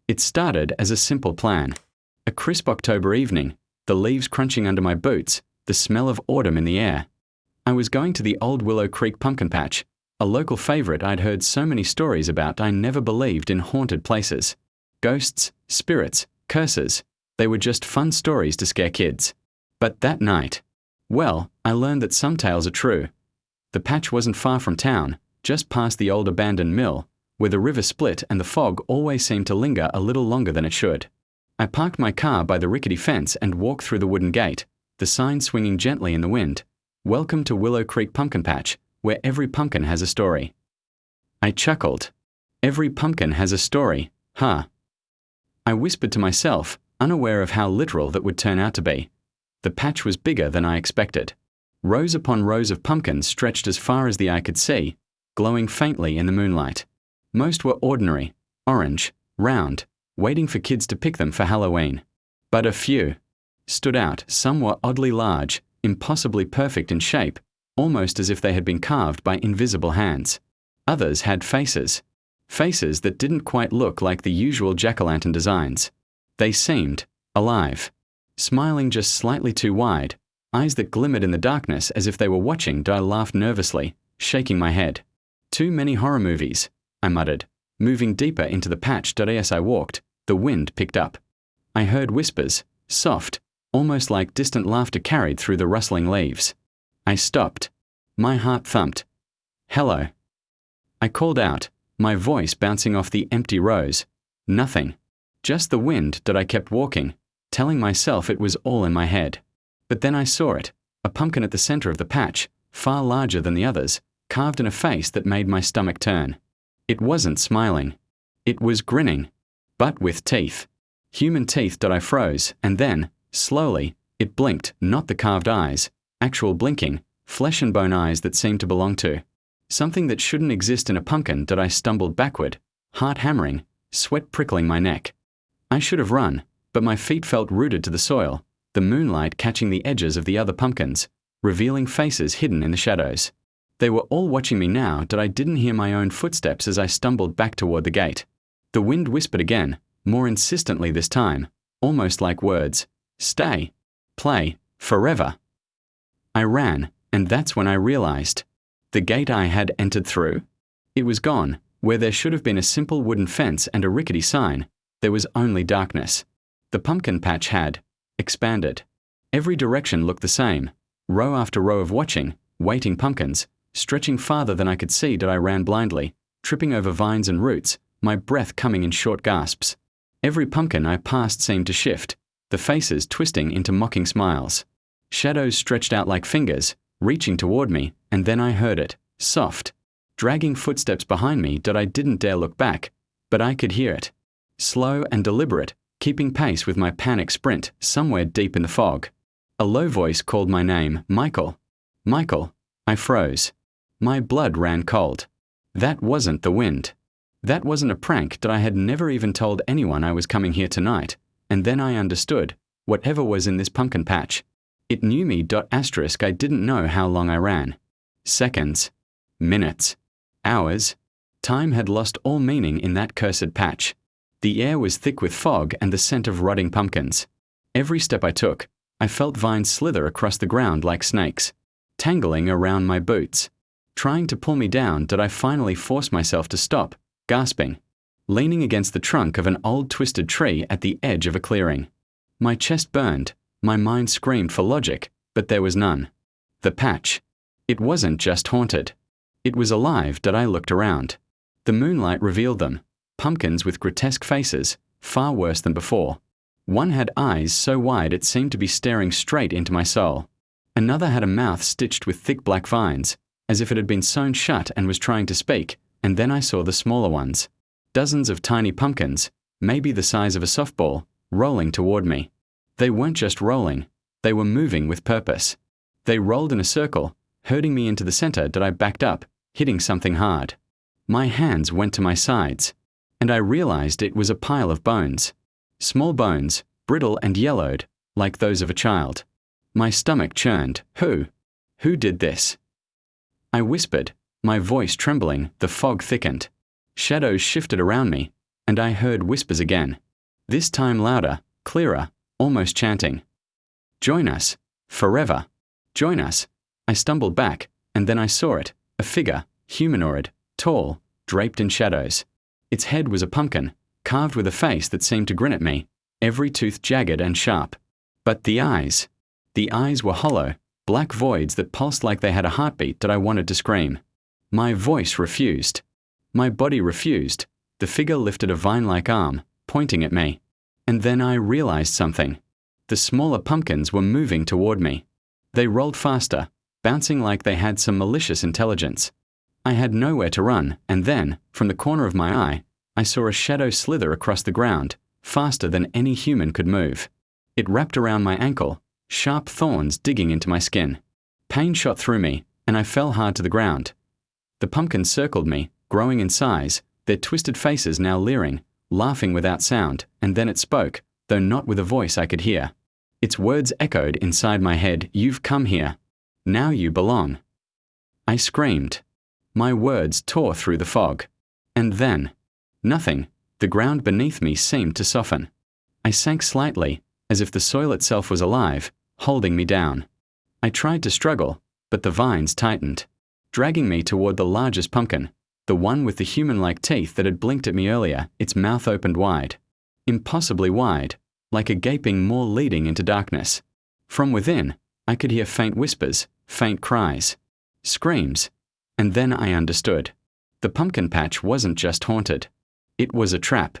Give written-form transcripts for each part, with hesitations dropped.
It started as a simple plan. A crisp October evening, the leaves crunching under my boots, the smell of autumn in the air. I was going to the old Willow Creek pumpkin patch, a local favorite I'd heard so many stories about I never believed in haunted places. Ghosts, spirits, curses, they were just fun stories to scare kids. But that night, well, I learned that some tales are true. The patch wasn't far from town, just past the old abandoned mill, where the river split and the fog always seemed to linger a little longer than it should. I parked my car by the rickety fence and walked through the wooden gate, the sign swinging gently in the wind. Welcome to Willow Creek Pumpkin Patch, where every pumpkin has a story. I chuckled. Every pumpkin has a story, huh? I whispered to myself, unaware of how literal that would turn out to be. The patch was bigger than I expected. Rows upon rows of pumpkins stretched as far as the eye could see, glowing faintly in the moonlight. Most were ordinary, orange, round, waiting for kids to pick them for Halloween. But a few stood out. Some were oddly large, impossibly perfect in shape, almost as if they had been carved by invisible hands. Others had faces that didn't quite look like the usual jack-o'-lantern designs. They seemed alive, smiling just slightly too wide, eyes that glimmered in the darkness as if they were watching. I laughed nervously, shaking my head. Too many horror movies, I muttered, moving deeper into the patch. As I walked, the wind picked up. I heard whispers, soft, almost like distant laughter carried through the rustling leaves. I stopped. My heart thumped. Hello. I called out, my voice bouncing off the empty rows. Nothing. Just the wind. I kept walking, telling myself it was all in my head. But then I saw it, a pumpkin at the center of the patch, far larger than the others, carved in a face that made my stomach turn. It wasn't smiling. It was grinning, but with teeth. Human teeth. I froze, and then, slowly, it blinked. Not the carved eyes, actual blinking, flesh and bone eyes that seemed to belong to something that shouldn't exist in a pumpkin. I stumbled backward, heart hammering, sweat prickling my neck. I should have run, but my feet felt rooted to the soil, the moonlight catching the edges of the other pumpkins, revealing faces hidden in the shadows. They were all watching me now. I didn't hear my own footsteps as I stumbled back toward the gate. The wind whispered again, more insistently this time, almost like words. Stay. Play. Forever. I ran, and that's when I realized. The gate I had entered through? It was gone. Where there should have been a simple wooden fence and a rickety sign, there was only darkness. The pumpkin patch had expanded. Every direction looked the same. Row after row of waiting pumpkins, stretching farther than I could see. I ran blindly, tripping over vines and roots, my breath coming in short gasps. Every pumpkin I passed seemed to shift, the faces twisting into mocking smiles. Shadows stretched out like fingers, reaching toward me, and then I heard it, soft, dragging footsteps behind me. I didn't dare look back, but I could hear it. Slow and deliberate, keeping pace with my panic sprint somewhere deep in the fog. A low voice called my name, Michael. Michael. I froze. My blood ran cold. That wasn't the wind. That wasn't a prank. I had never even told anyone I was coming here tonight, and then I understood, whatever was in this pumpkin patch. It knew me. I didn't know how long I ran. Seconds. Minutes. Hours. Time had lost all meaning in that cursed patch. The air was thick with fog and the scent of rotting pumpkins. Every step I took, I felt vines slither across the ground like snakes, tangling around my boots. Trying to pull me down. I finally forced myself to stop, gasping, leaning against the trunk of an old twisted tree at the edge of a clearing. My chest burned, my mind screamed for logic, but there was none. The patch. It wasn't just haunted. It was alive. I looked around. The moonlight revealed them, pumpkins with grotesque faces, far worse than before. One had eyes so wide it seemed to be staring straight into my soul. Another had a mouth stitched with thick black vines, as if it had been sewn shut and was trying to speak, and then I saw the smaller ones. Dozens of tiny pumpkins, maybe the size of a softball, rolling toward me. They weren't just rolling, they were moving with purpose. They rolled in a circle, herding me into the center. I backed up, hitting something hard. My hands went to my sides, and I realized it was a pile of bones. Small bones, brittle and yellowed, like those of a child. My stomach churned. Who did this? I whispered, my voice trembling. The fog thickened. Shadows shifted around me, and I heard whispers again. This time louder, clearer, almost chanting. Join us. Forever. Join us. I stumbled back, and then I saw it, a figure, humanoid, tall, draped in shadows. Its head was a pumpkin, carved with a face that seemed to grin at me, every tooth jagged and sharp. But the eyes were hollow, black voids that pulsed like they had a heartbeat that I wanted to scream. My voice refused. My body refused. The figure lifted a vine-like arm, pointing at me. And then I realized something. The smaller pumpkins were moving toward me. They rolled faster, bouncing like they had some malicious intelligence. I had nowhere to run, and then, from the corner of my eye, I saw a shadow slither across the ground, faster than any human could move. It wrapped around my ankle, sharp thorns digging into my skin. Pain shot through me, and I fell hard to the ground. The pumpkins circled me, growing in size, their twisted faces now leering, laughing without sound, and then it spoke, though not with a voice I could hear. Its words echoed inside my head, "You've come here. Now you belong." I screamed. My words tore through the fog. And then, nothing. The ground beneath me seemed to soften. I sank slightly, as if the soil itself was alive, holding me down. I tried to struggle, but the vines tightened, dragging me toward the largest pumpkin, the one with the human-like teeth that had blinked at me earlier, its mouth opened wide. Impossibly wide, like a gaping maw leading into darkness. From within, I could hear faint whispers, faint cries, screams, and then I understood. The pumpkin patch wasn't just haunted. It was a trap,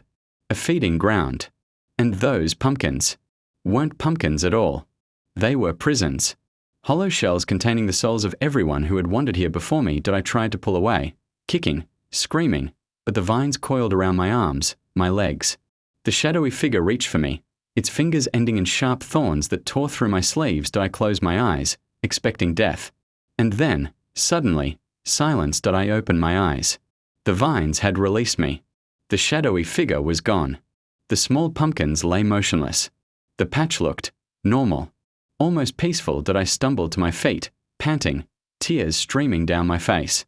a feeding ground. And those pumpkins weren't pumpkins at all. They were prisons. Hollow shells containing the souls of everyone who had wandered here before me that I tried to pull away, kicking, screaming, but the vines coiled around my arms, my legs. The shadowy figure reached for me, its fingers ending in sharp thorns that tore through my sleeves till I closed my eyes, expecting death. And then, suddenly, silenced did I open my eyes. The vines had released me. The shadowy figure was gone. The small pumpkins lay motionless. The patch looked normal, almost peaceful that I stumbled to my feet, panting, tears streaming down my face.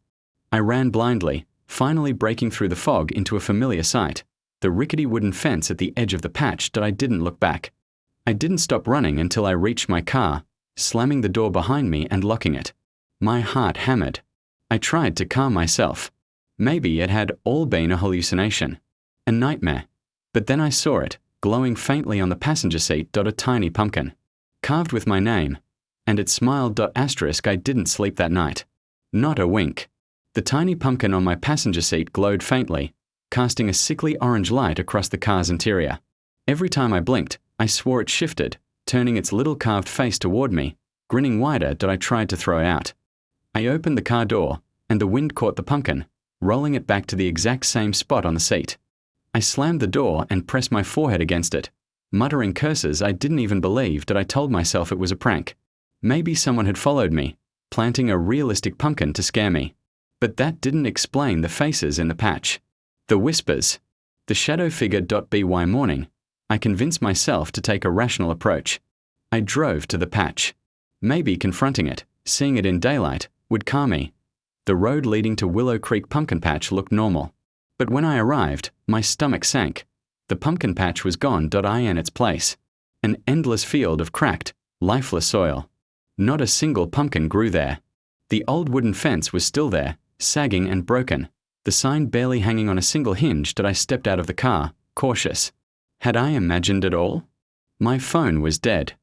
I ran blindly, finally breaking through the fog into a familiar sight, the rickety wooden fence at the edge of the patch that I didn't look back. I didn't stop running until I reached my car, slamming the door behind me and locking it. My heart hammered. I tried to calm myself. Maybe it had all been a hallucination, a nightmare. But then I saw it, glowing faintly on the passenger seat, a tiny pumpkin, carved with my name, and it smiled. Asterisk, I didn't sleep that night. Not a wink. The tiny pumpkin on my passenger seat glowed faintly, casting a sickly orange light across the car's interior. Every time I blinked, I swore it shifted, turning its little carved face toward me, grinning wider that I tried to throw out. I opened the car door, and the wind caught the pumpkin, rolling it back to the exact same spot on the seat. I slammed the door and pressed my forehead against it, muttering curses I didn't even believe that I told myself it was a prank. Maybe someone had followed me, planting a realistic pumpkin to scare me. But that didn't explain the faces in the patch. The whispers. The shadow figure. By morning, I convinced myself to take a rational approach. I drove to the patch. Maybe confronting it, seeing it in daylight, would calm me. The road leading to Willow Creek Pumpkin Patch looked normal. But when I arrived, my stomach sank. The pumpkin patch was gone. In its place. An endless field of cracked, lifeless soil. Not a single pumpkin grew there. The old wooden fence was still there, sagging and broken, the sign barely hanging on a single hinge that I stepped out of the car, cautious. Had I imagined it all? My phone was dead.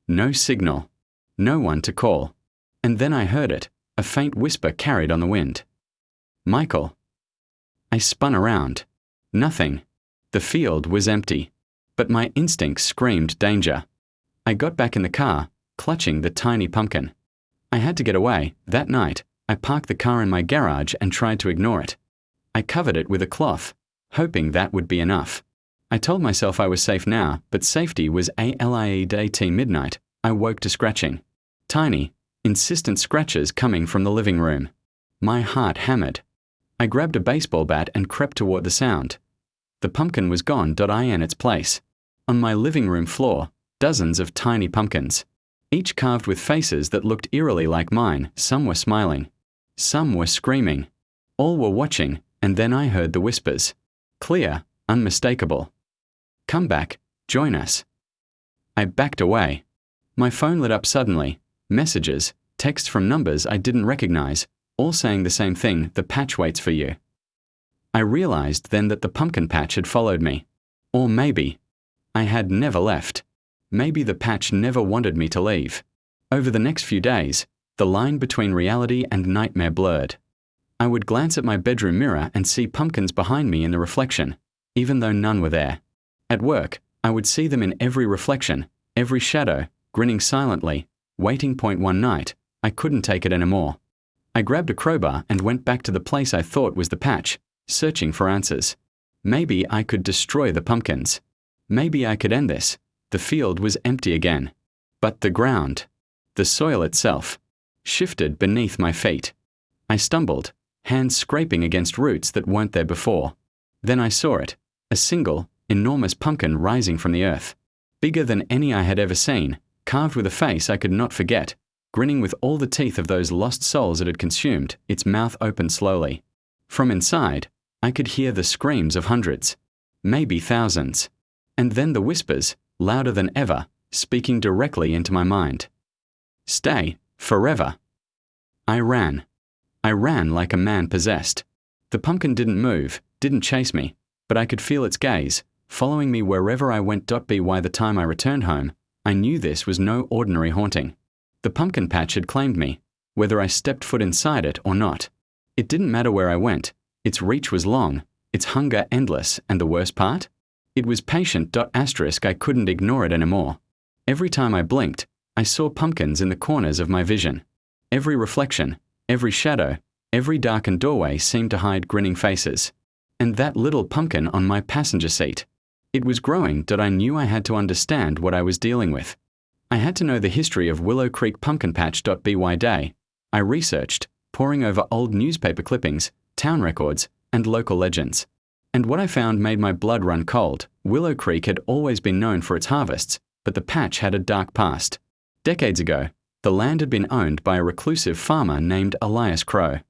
No signal. No one to call. And then I heard it, a faint whisper carried on the wind. Michael. I spun around. Nothing. The field was empty. But my instincts screamed danger. I got back in the car, clutching the tiny pumpkin. I had to get away. That night, I parked the car in my garage and tried to ignore it. I covered it with a cloth, hoping that would be enough. I told myself I was safe now, but safety was at midnight. I woke to scratching. Tiny, insistent scratches coming from the living room. My heart hammered. I grabbed a baseball bat and crept toward the sound. The pumpkin was gone. In its place. On my living room floor, dozens of tiny pumpkins, each carved with faces that looked eerily like mine. Some were smiling. Some were screaming. All were watching, and then I heard the whispers. Clear, unmistakable. Come back, join us. I backed away. My phone lit up suddenly. Messages, texts from numbers I didn't recognize, all saying the same thing: the patch waits for you. I realized then that the pumpkin patch had followed me. Or maybe I had never left. Maybe the patch never wanted me to leave. Over the next few days, the line between reality and nightmare blurred. I would glance at my bedroom mirror and see pumpkins behind me in the reflection, even though none were there. At work, I would see them in every reflection, every shadow, grinning silently, waiting. One night, I couldn't take it anymore. I grabbed a crowbar and went back to the place I thought was the patch, searching for answers. Maybe I could destroy the pumpkins. Maybe I could end this. The field was empty again. But the ground, the soil itself, shifted beneath my feet. I stumbled, hands scraping against roots that weren't there before. Then I saw it, a single, enormous pumpkin rising from the earth. Bigger than any I had ever seen, carved with a face I could not forget, grinning with all the teeth of those lost souls it had consumed. Its mouth opened slowly. From inside, I could hear the screams of hundreds, maybe thousands. And then the whispers, louder than ever, speaking directly into my mind. Stay, forever. I ran. I ran like a man possessed. The pumpkin didn't move, didn't chase me, but I could feel its gaze, following me wherever I went. By the time I returned home, I knew this was no ordinary haunting. The pumpkin patch had claimed me, whether I stepped foot inside it or not. It didn't matter where I went. Its reach was long, its hunger endless, and the worst part? It was patient. I couldn't ignore it anymore. Every time I blinked, I saw pumpkins in the corners of my vision. Every reflection, every shadow, every darkened doorway seemed to hide grinning faces. And that little pumpkin on my passenger seat. It was growing. I knew I had to understand what I was dealing with. I had to know the history of Willow Creek Pumpkin Patch. By day, I researched, poring over old newspaper clippings, town records, and local legends. And what I found made my blood run cold. Willow Creek had always been known for its harvests, but the patch had a dark past. Decades ago, the land had been owned by a reclusive farmer named Elias Crow.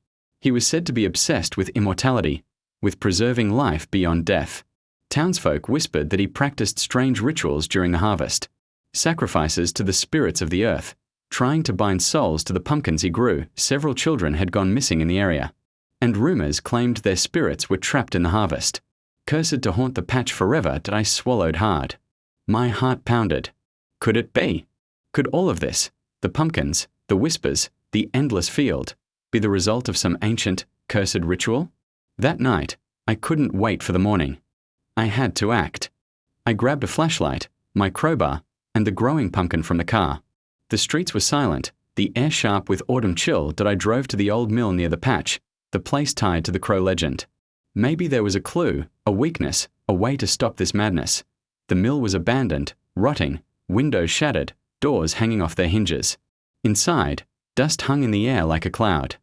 He was said to be obsessed with immortality, with preserving life beyond death. Townsfolk whispered that he practiced strange rituals during the harvest, sacrifices to the spirits of the earth, trying to bind souls to the pumpkins he grew. Several children had gone missing in the area, and rumors claimed their spirits were trapped in the harvest, cursed to haunt the patch forever. I swallowed hard. My heart pounded. Could it be? Could all of this, the pumpkins, the whispers, the endless field, be the result of some ancient, cursed ritual? That night, I couldn't wait for the morning. I had to act. I grabbed a flashlight, my crowbar, and the growing pumpkin from the car. The streets were silent, the air sharp with autumn chill. I drove to the old mill near the patch, the place tied to the Crow legend. Maybe there was a clue, a weakness, a way to stop this madness. The mill was abandoned, rotting, windows shattered, doors hanging off their hinges. Inside, dust hung in the air like a cloud.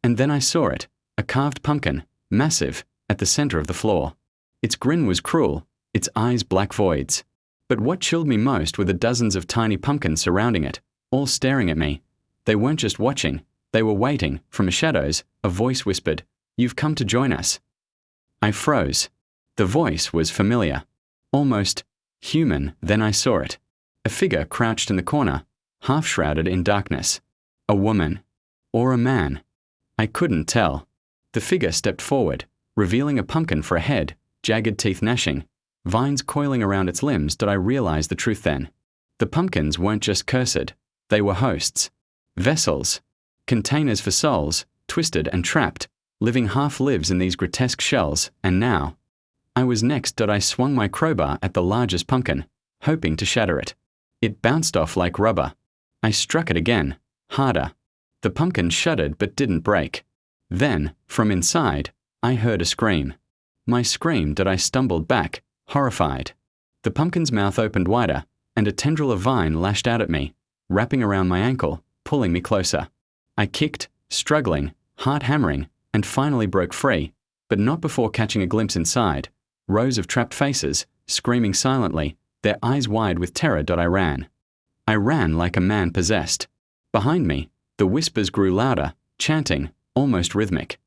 And then I saw it, a carved pumpkin, massive, at the center of the floor. Its grin was cruel, its eyes black voids. But what chilled me most were the dozens of tiny pumpkins surrounding it, all staring at me. They weren't just watching, they were waiting. From the shadows, a voice whispered, "You've come to join us." I froze. The voice was familiar, almost human. Then I saw it. A figure crouched in the corner, half shrouded in darkness. A woman. Or a man. I couldn't tell. The figure stepped forward, revealing a pumpkin for a head, jagged teeth gnashing, vines coiling around its limbs. I realized the truth then. The pumpkins weren't just cursed. They were hosts. Vessels. Containers for souls, twisted and trapped, living half-lives in these grotesque shells. And now, I was next. I swung my crowbar at the largest pumpkin, hoping to shatter it. It bounced off like rubber. I struck it again, harder. The pumpkin shuddered but didn't break. Then, from inside, I heard a scream. My scream. I stumbled back, horrified. The pumpkin's mouth opened wider, and a tendril of vine lashed out at me, wrapping around my ankle, pulling me closer. I kicked, struggling, heart hammering, and finally broke free, but not before catching a glimpse inside. Rows of trapped faces, screaming silently, their eyes wide with terror. I ran. I ran like a man possessed. Behind me, the whispers grew louder, chanting, almost rhythmic.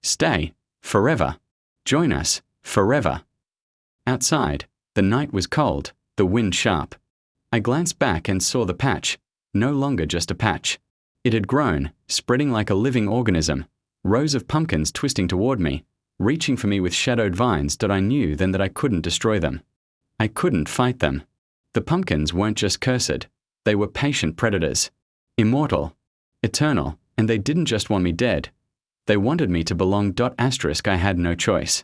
Stay, forever. Join us, forever. Outside, the night was cold, the wind sharp. I glanced back and saw the patch, no longer just a patch. It had grown, spreading like a living organism, rows of pumpkins twisting toward me, reaching for me with shadowed vines that I knew then that I couldn't destroy them. I couldn't fight them. The pumpkins weren't just cursed, they were patient predators. Immortal, eternal, and they didn't just want me dead. They wanted me to belong. I had no choice.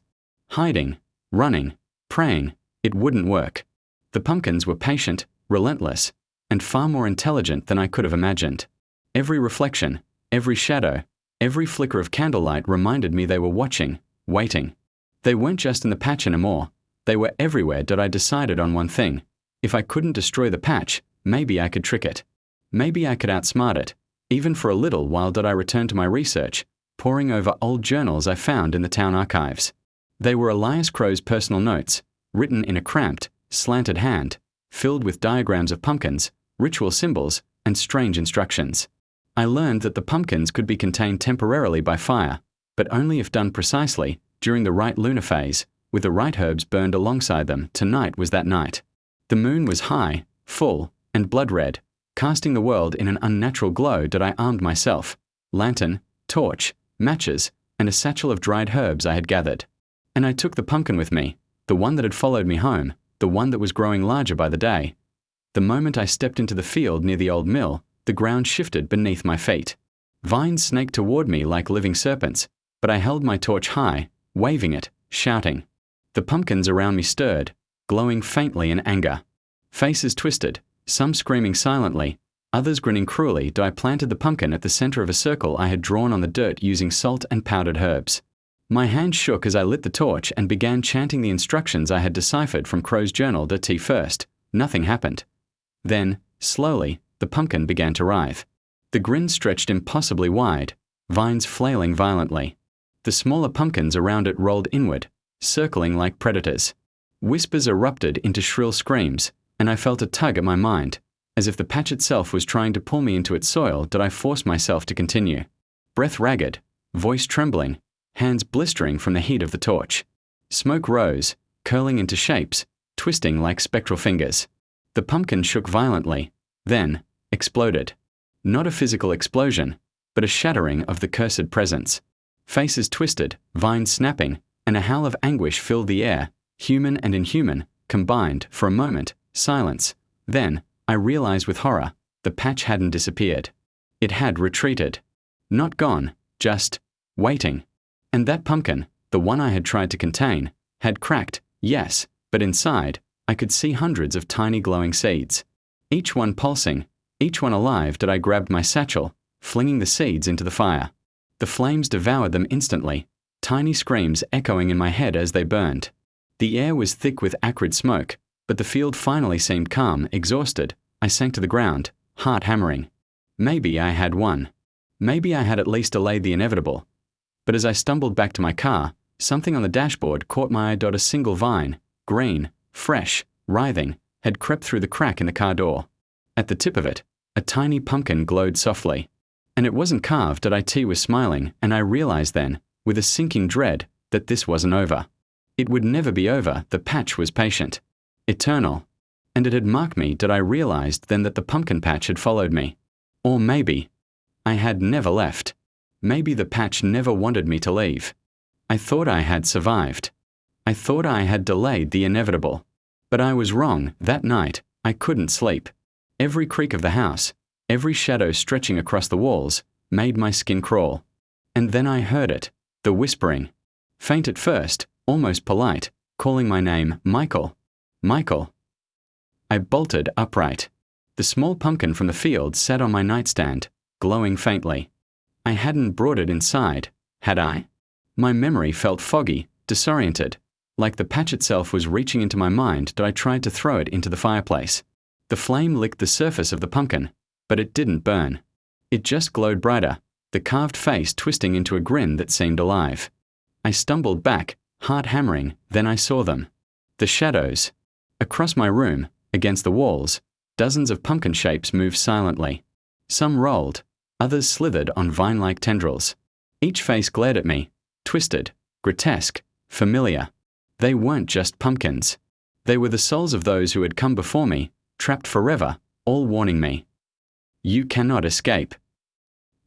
Hiding, running, praying, it wouldn't work. The pumpkins were patient, relentless, and far more intelligent than I could have imagined. Every reflection, every shadow, every flicker of candlelight reminded me they were watching, waiting. They weren't just in the patch anymore. They were everywhere. I decided on one thing. If I couldn't destroy the patch, maybe I could trick it. Maybe I could outsmart it, even for a little while. I returned to my research, poring over old journals I found in the town archives. They were Elias Crow's personal notes, written in a cramped, slanted hand, filled with diagrams of pumpkins, ritual symbols, and strange instructions. I learned that the pumpkins could be contained temporarily by fire, but only if done precisely, during the right lunar phase, with the right herbs burned alongside them. Tonight was that night. The moon was high, full, and blood-red, casting the world in an unnatural glow. I armed myself, lantern, torch, matches, and a satchel of dried herbs I had gathered. And I took the pumpkin with me, the one that had followed me home, the one that was growing larger by the day. The moment I stepped into the field near the old mill, the ground shifted beneath my feet. Vines snaked toward me like living serpents, but I held my torch high, waving it, shouting. The pumpkins around me stirred, glowing faintly in anger. Faces twisted, some screaming silently, others grinning cruelly. I planted the pumpkin at the center of a circle I had drawn on the dirt using salt and powdered herbs. My hand shook as I lit the torch and began chanting the instructions I had deciphered from Crow's journal. First, nothing happened. Then, slowly, the pumpkin began to writhe. The grin stretched impossibly wide, vines flailing violently. The smaller pumpkins around it rolled inward, circling like predators. Whispers erupted into shrill screams, and I felt a tug at my mind, as if the patch itself was trying to pull me into its soil. I forced myself to continue. Breath ragged, voice trembling, hands blistering from the heat of the torch. Smoke rose, curling into shapes, twisting like spectral fingers. The pumpkin shook violently, then exploded. Not a physical explosion, but a shattering of the cursed presence. Faces twisted, vines snapping, and a howl of anguish filled the air, human and inhuman, combined. For a moment, silence. Then, I realized with horror, the patch hadn't disappeared. It had retreated. Not gone, just waiting. And that pumpkin, the one I had tried to contain, had cracked, yes, but inside, I could see hundreds of tiny glowing seeds. Each one pulsing, each one alive. I grabbed my satchel, flinging the seeds into the fire. The flames devoured them instantly, tiny screams echoing in my head as they burned. The air was thick with acrid smoke, but the field finally seemed calm. Exhausted, I sank to the ground, heart hammering. Maybe I had won. Maybe I had at least delayed the inevitable. But as I stumbled back to my car, something on the dashboard caught my eye. A single vine, green, fresh, writhing, had crept through the crack in the car door. At the tip of it, a tiny pumpkin glowed softly. And it wasn't carved. It was smiling, and I realized then, with a sinking dread, that this wasn't over. It would never be over. The patch was patient, eternal, and it had marked me. I realized then that the pumpkin patch had followed me. Or maybe I had never left. Maybe the patch never wanted me to leave. I thought I had survived. I thought I had delayed the inevitable. But I was wrong. That night, I couldn't sleep. Every creak of the house, every shadow stretching across the walls, made my skin crawl. And then I heard it, the whispering. Faint at first, almost polite, calling my name, Michael. Michael. I bolted upright. The small pumpkin from the field sat on my nightstand, glowing faintly. I hadn't brought it inside, had I? My memory felt foggy, disoriented, like the patch itself was reaching into my mind. I tried to throw it into the fireplace. The flame licked the surface of the pumpkin, but it didn't burn. It just glowed brighter, the carved face twisting into a grin that seemed alive. I stumbled back, heart hammering. Then I saw them. The shadows. Across my room, against the walls, dozens of pumpkin shapes moved silently. Some rolled, others slithered on vine-like tendrils. Each face glared at me, twisted, grotesque, familiar. They weren't just pumpkins. They were the souls of those who had come before me, trapped forever, all warning me. You cannot escape.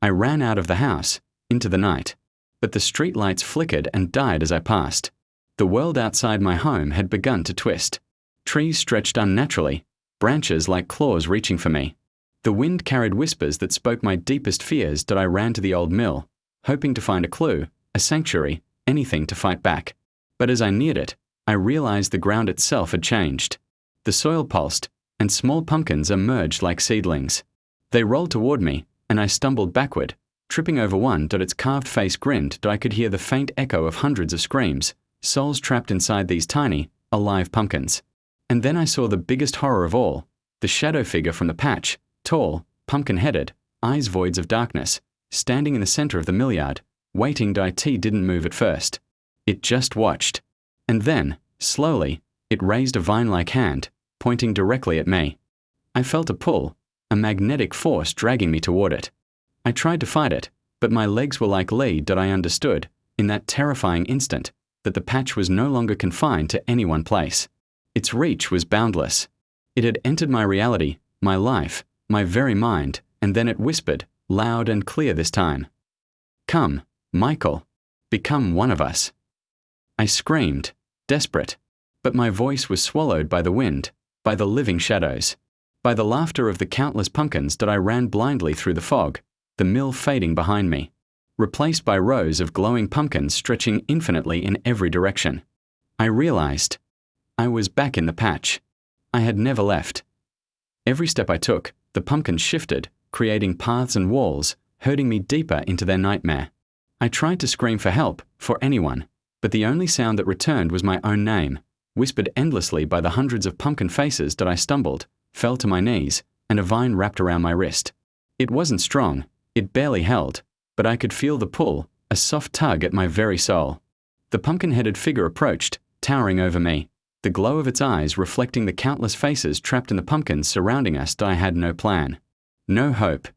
I ran out of the house, into the night, but the street lights flickered and died as I passed. The world outside my home had begun to twist. Trees stretched unnaturally, branches like claws reaching for me. The wind carried whispers that spoke my deepest fears that I ran to the old mill, hoping to find a clue, a sanctuary, anything to fight back. But as I neared it, I realized the ground itself had changed. The soil pulsed, and small pumpkins emerged like seedlings. They rolled toward me, and I stumbled backward, tripping over one that its carved face grinned that I could hear the faint echo of hundreds of screams, souls trapped inside these tiny, alive pumpkins. And then I saw the biggest horror of all, the shadow figure from the patch, tall, pumpkin-headed, eyes voids of darkness, standing in the center of the millyard, waiting. It didn't move at first. It just watched. And then, slowly, it raised a vine-like hand, pointing directly at me. I felt a pull, a magnetic force dragging me toward it. I tried to fight it, but my legs were like lead that I understood, in that terrifying instant, that the patch was no longer confined to any one place. Its reach was boundless. It had entered my reality, my life, my very mind, and then it whispered, loud and clear this time. Come, Michael, become one of us. I screamed, desperate, but my voice was swallowed by the wind, by the living shadows, by the laughter of the countless pumpkins that I ran blindly through the fog, the mill fading behind me, replaced by rows of glowing pumpkins stretching infinitely in every direction. I realized I was back in the patch. I had never left. Every step I took, the pumpkins shifted, creating paths and walls, herding me deeper into their nightmare. I tried to scream for help, for anyone, but the only sound that returned was my own name, whispered endlessly by the hundreds of pumpkin faces that I stumbled, fell to my knees, and a vine wrapped around my wrist. It wasn't strong, it barely held, but I could feel the pull, a soft tug at my very soul. The pumpkin-headed figure approached, towering over me, the glow of its eyes reflecting the countless faces trapped in the pumpkins surrounding us. I had no plan, no hope,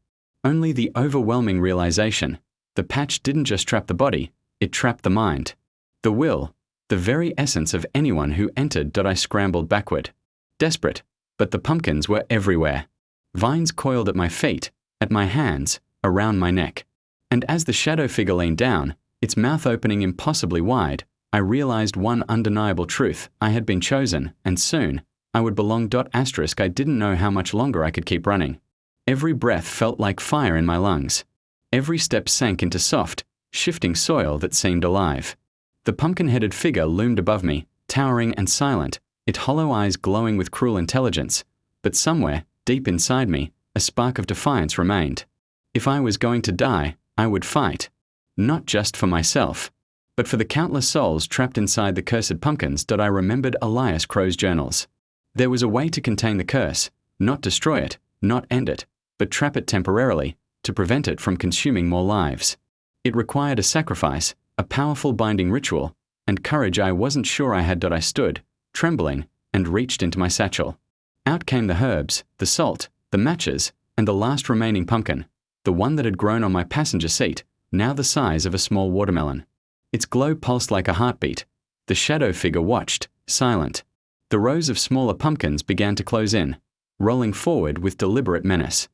only the overwhelming realization. The patch didn't just trap the body, it trapped the mind, the will, the very essence of anyone who entered. I scrambled backward, desperate, but the pumpkins were everywhere. Vines coiled at my feet, at my hands, around my neck. And as the shadow figure leaned down, its mouth opening impossibly wide, I realized one undeniable truth. I had been chosen, and soon, I would belong. I didn't know how much longer I could keep running. Every breath felt like fire in my lungs. Every step sank into soft, shifting soil that seemed alive. The pumpkin-headed figure loomed above me, towering and silent, its hollow eyes glowing with cruel intelligence. But somewhere, deep inside me, a spark of defiance remained. If I was going to die, I would fight. Not just for myself, but for the countless souls trapped inside the cursed pumpkins. I remembered Elias Crow's journals. There was a way to contain the curse, not destroy it, not end it, but trap it temporarily, to prevent it from consuming more lives. It required a sacrifice, a powerful binding ritual, and courage I wasn't sure I had. I stood, trembling, and reached into my satchel. Out came the herbs, the salt, the matches, and the last remaining pumpkin, the one that had grown on my passenger seat, now the size of a small watermelon. Its glow pulsed like a heartbeat. The shadow figure watched, silent. The rows of smaller pumpkins began to close in, rolling forward with deliberate menace.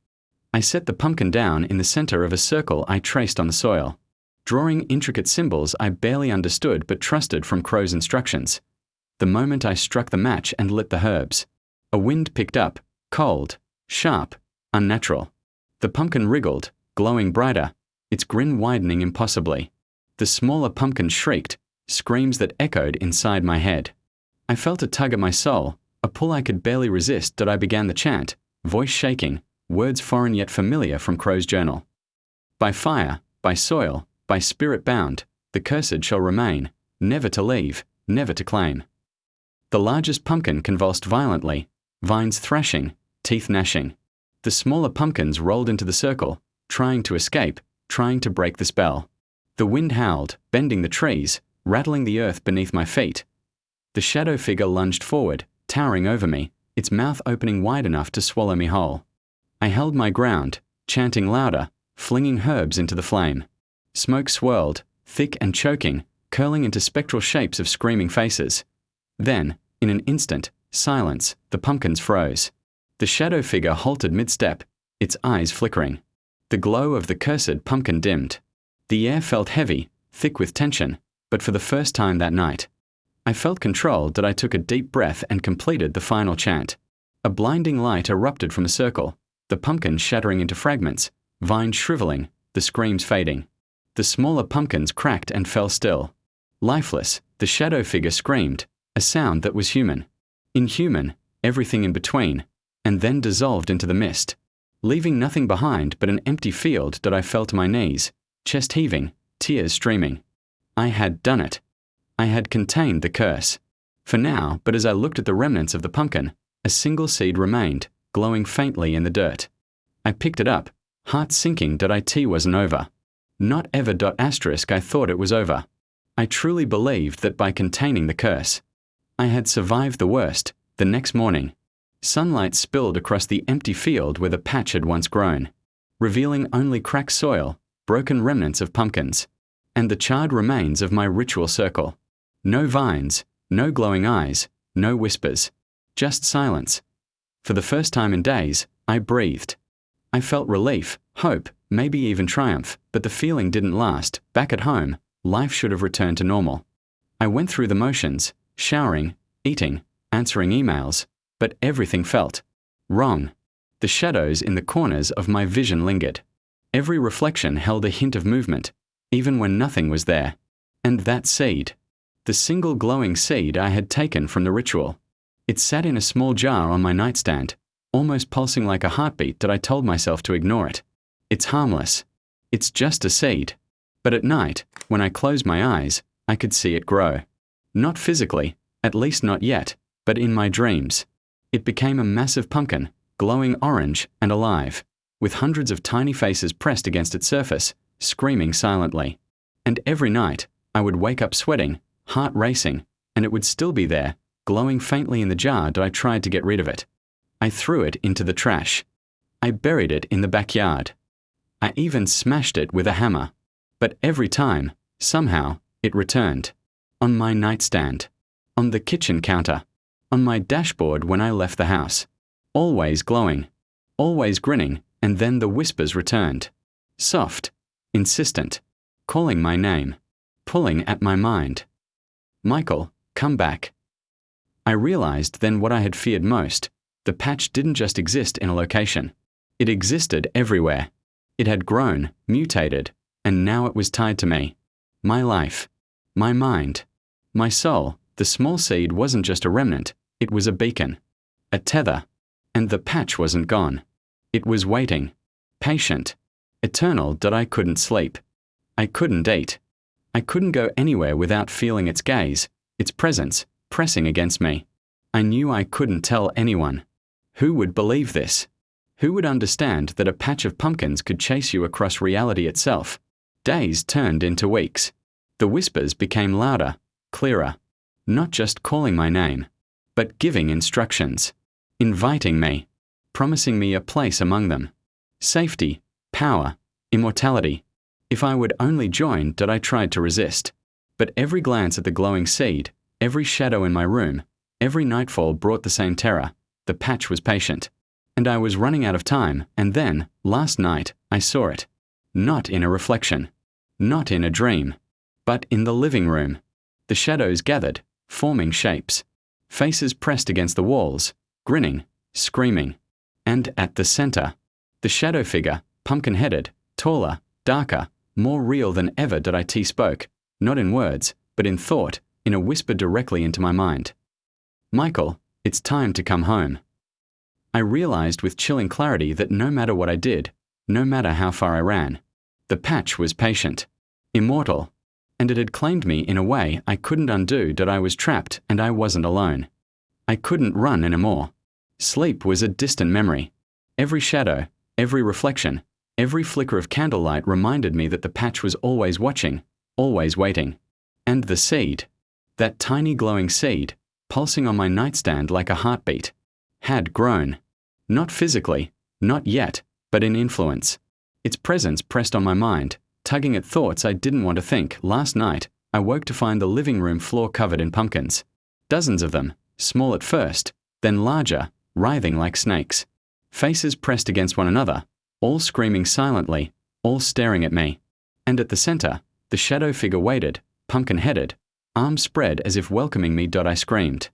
I set the pumpkin down in the center of a circle I traced on the soil, drawing intricate symbols I barely understood but trusted from Crow's instructions. The moment I struck the match and lit the herbs, a wind picked up, cold, sharp, unnatural. The pumpkin wriggled, glowing brighter, its grin widening impossibly. The smaller pumpkin shrieked, screams that echoed inside my head. I felt a tug at my soul, a pull I could barely resist. I began the chant, voice shaking, words foreign yet familiar from Crow's journal. By fire, by soil, by spirit bound, the cursed shall remain, never to leave, never to claim. The largest pumpkin convulsed violently, vines thrashing, teeth gnashing. The smaller pumpkins rolled into the circle, trying to escape, trying to break the spell. The wind howled, bending the trees, rattling the earth beneath my feet. The shadow figure lunged forward, towering over me, its mouth opening wide enough to swallow me whole. I held my ground, chanting louder, flinging herbs into the flame. Smoke swirled, thick and choking, curling into spectral shapes of screaming faces. Then, in an instant, Silence. The pumpkins froze. The shadow figure halted mid-step, its eyes flickering. The glow of the cursed pumpkin dimmed. The air felt heavy, thick with tension, but for the first time that night, I felt controlled that I took a deep breath and completed the final chant. A blinding light erupted from a circle, the pumpkins shattering into fragments, vines shriveling, the screams fading. The smaller pumpkins cracked and fell still. Lifeless, the shadow figure screamed, a sound that was human. Inhuman, everything in between, and then dissolved into the mist, leaving nothing behind but an empty field that I fell to my knees, chest heaving, tears streaming. I had done it. I had contained the curse. For now, but as I looked at the remnants of the pumpkin, a single seed remained, glowing faintly in the dirt. I picked it up, heart sinking that it wasn't over. Not ever. I thought it was over. I truly believed that by containing the curse, I had survived the worst. The next morning, sunlight spilled across the empty field where the patch had once grown, revealing only cracked soil, broken remnants of pumpkins, and the charred remains of my ritual circle. No vines, no glowing eyes, no whispers, just silence. For the first time in days, I breathed. I felt relief, hope, maybe even triumph, but the feeling didn't last. Back at home, life should have returned to normal. I went through the motions, showering, eating, answering emails, but everything felt wrong. The shadows in the corners of my vision lingered. Every reflection held a hint of movement, even when nothing was there. And that seed, the single glowing seed I had taken from the ritual, it sat in a small jar on my nightstand, almost pulsing like a heartbeat that I told myself to ignore it. It's harmless. It's just a seed. But at night, when I closed my eyes, I could see it grow. Not physically, at least not yet, but in my dreams. It became a massive pumpkin, glowing orange and alive, with hundreds of tiny faces pressed against its surface, screaming silently. And every night, I would wake up sweating, heart racing, and it would still be there, glowing faintly in the jar that I tried to get rid of it. I threw it into the trash. I buried it in the backyard. I even smashed it with a hammer. But every time, somehow, it returned. On my nightstand. On the kitchen counter. On my dashboard when I left the house. Always glowing. Always grinning, and then the whispers returned. Soft. Insistent. Calling my name. Pulling at my mind. Michael, come back. I realized then what I had feared most. The patch didn't just exist in a location. It existed everywhere. It had grown, mutated, and now it was tied to me. My life. My mind. My soul. The small seed wasn't just a remnant, it was a beacon. A tether. And the patch wasn't gone. It was waiting. Patient. Eternal that I couldn't sleep. I couldn't eat. I couldn't go anywhere without feeling its gaze, its presence, pressing against me. I knew I couldn't tell anyone. Who would believe this? Who would understand that a patch of pumpkins could chase you across reality itself? Days turned into weeks. The whispers became louder, clearer. Not just calling my name, but giving instructions. Inviting me. Promising me a place among them. Safety, power, immortality. If I would only join, that I tried to resist. But every glance at the glowing seed, every shadow in my room, every nightfall brought the same terror. The patch was patient. And I was running out of time, and then, last night, I saw it. Not in a reflection. Not in a dream. But in the living room. The shadows gathered, forming shapes. Faces pressed against the walls, grinning, screaming. And at the center, the shadow figure, pumpkin-headed, taller, darker, more real than ever did I spoke, not in words, but in thought, in a whisper directly into my mind. Michael, it's time to come home. I realized with chilling clarity that no matter what I did, no matter how far I ran, the patch was patient, immortal, and it had claimed me in a way I couldn't undo. That I was trapped and I wasn't alone. I couldn't run anymore. Sleep was a distant memory. Every shadow, every reflection, every flicker of candlelight reminded me that the patch was always watching, always waiting. And the seed, that tiny glowing seed, pulsing on my nightstand like a heartbeat, had grown. Not physically, not yet, but in influence. Its presence pressed on my mind, tugging at thoughts I didn't want to think. Last night, I woke to find the living room floor covered in pumpkins. Dozens of them, small at first, then larger, writhing like snakes. Faces pressed against one another, all screaming silently, all staring at me. And at the center, the shadow figure waited, pumpkin-headed, arms spread as if welcoming me. I screamed.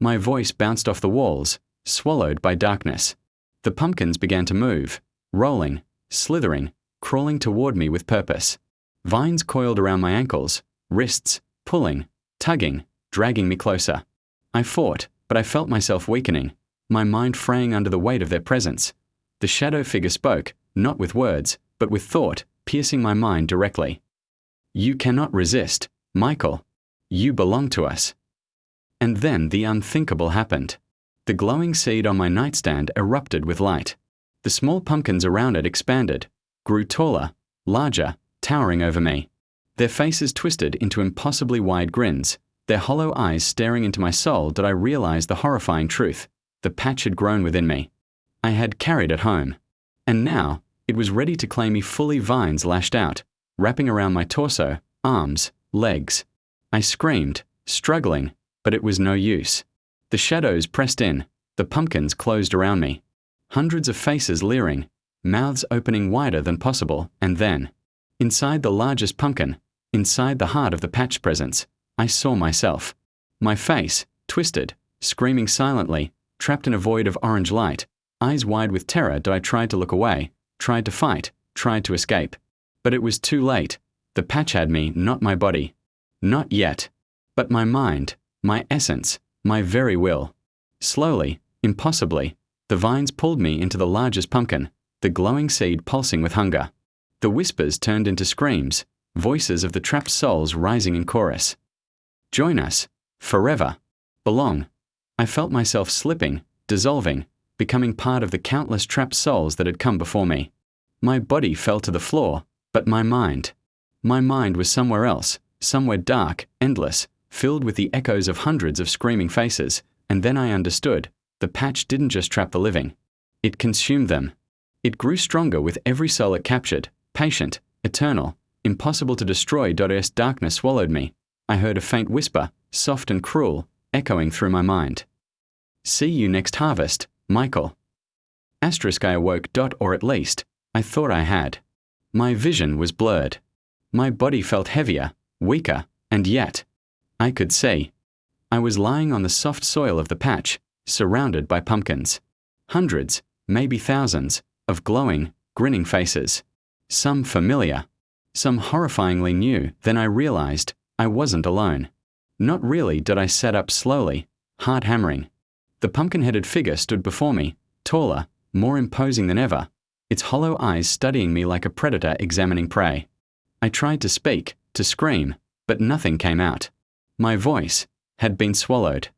My voice bounced off the walls, swallowed by darkness. The pumpkins began to move, rolling, slithering, crawling toward me with purpose. Vines coiled around my ankles, wrists, pulling, tugging, dragging me closer. I fought, but I felt myself weakening, my mind fraying under the weight of their presence. The shadow figure spoke, not with words, but with thought, piercing my mind directly. "You cannot resist, Michael. You belong to us." And then the unthinkable happened. The glowing seed on my nightstand erupted with light. The small pumpkins around it expanded, grew taller, larger, towering over me. Their faces twisted into impossibly wide grins, their hollow eyes staring into my soul. Did I realize the horrifying truth? The patch had grown within me. I had carried it home. And now, it was ready to claim me fully. Vines lashed out, wrapping around my torso, arms, legs. I screamed, struggling, but it was no use. The shadows pressed in, the pumpkins closed around me. Hundreds of faces leering, mouths opening wider than possible, and then, inside the largest pumpkin, inside the heart of the patch presence, I saw myself. My face, twisted, screaming silently, trapped in a void of orange light, eyes wide with terror. I tried to look away, tried to fight, tried to escape. But it was too late. The patch had me, not my body. Not yet. But my mind, my essence, my very will. Slowly, impossibly, the vines pulled me into the largest pumpkin, the glowing seed pulsing with hunger. The whispers turned into screams, voices of the trapped souls rising in chorus. Join us, forever. Belong. I felt myself slipping, dissolving, becoming part of the countless trapped souls that had come before me. My body fell to the floor, but my mind was somewhere else, somewhere dark, endless, filled with the echoes of hundreds of screaming faces. And then I understood, the patch didn't just trap the living. It consumed them. It grew stronger with every soul it captured, patient, eternal, impossible to destroy. As darkness swallowed me, I heard a faint whisper, soft and cruel, echoing through my mind. "See you next harvest, Michael." I awoke. Or at least, I thought I had. My vision was blurred. My body felt heavier, weaker, and yet, I could see. I was lying on the soft soil of the patch, surrounded by pumpkins. Hundreds, maybe thousands, of glowing, grinning faces. Some familiar, some horrifyingly new. Then I realized I wasn't alone. Not really. I sat up slowly, heart hammering. The pumpkin-headed figure stood before me, taller, more imposing than ever, its hollow eyes studying me like a predator examining prey. I tried to speak, to scream, but nothing came out. My voice had been swallowed.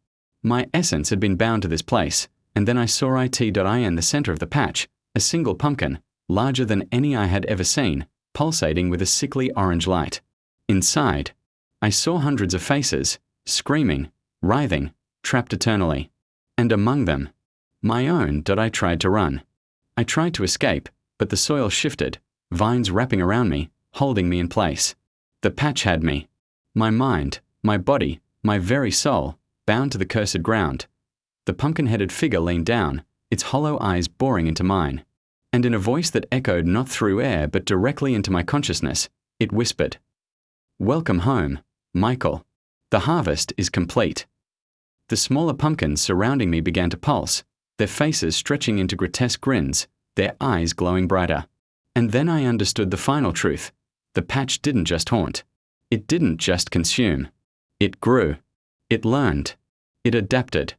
My essence had been bound to this place, and then I saw in the center of the patch, a single pumpkin, larger than any I had ever seen, pulsating with a sickly orange light. Inside, I saw hundreds of faces, screaming, writhing, trapped eternally. And among them, my own. I tried to run. I tried to escape, but the soil shifted, vines wrapping around me, holding me in place. The patch had me. My mind, my body, my very soul, bound to the cursed ground. The pumpkin-headed figure leaned down, its hollow eyes boring into mine. And in a voice that echoed not through air but directly into my consciousness, it whispered, "Welcome home, Michael. The harvest is complete." The smaller pumpkins surrounding me began to pulse, their faces stretching into grotesque grins, their eyes glowing brighter. And then I understood the final truth. The patch didn't just haunt. It didn't just consume. It grew. It learned. It adapted.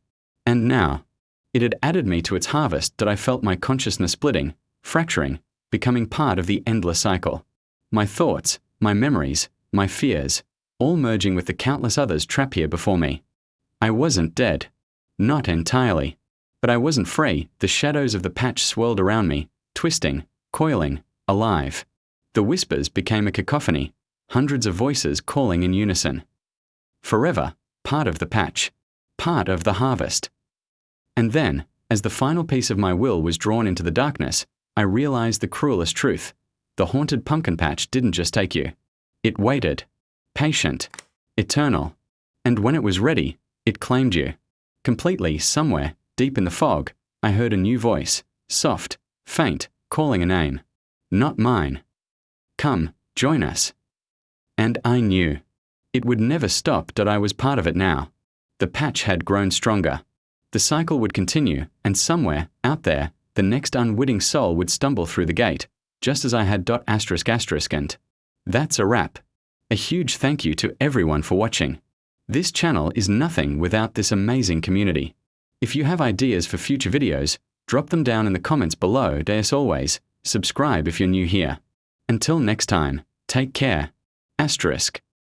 And now, it had added me to its harvest. I felt my consciousness splitting, fracturing, becoming part of the endless cycle. My thoughts, my memories, my fears, all merging with the countless others trapped here before me. I wasn't dead. Not entirely. But I wasn't free. The shadows of the patch swirled around me, twisting, coiling, alive. The whispers became a cacophony, hundreds of voices calling in unison. Forever, part of the patch, part of the harvest. And then, as the final piece of my will was drawn into the darkness, I realized the cruelest truth. The haunted pumpkin patch didn't just take you. It waited, patient, eternal. And when it was ready, it claimed you. Completely, somewhere, deep in the fog, I heard a new voice, soft, faint, calling a name. Not mine. Come, join us. And I knew. It would never stop, that I was part of it now. The patch had grown stronger. The cycle would continue, and somewhere, out there, the next unwitting soul would stumble through the gate, just as I had ... and that's a wrap. A huge thank you to everyone for watching. This channel is nothing without this amazing community. If you have ideas for future videos, drop them down in the comments below. As always, subscribe if you're new here. Until next time, take care. Asterisk.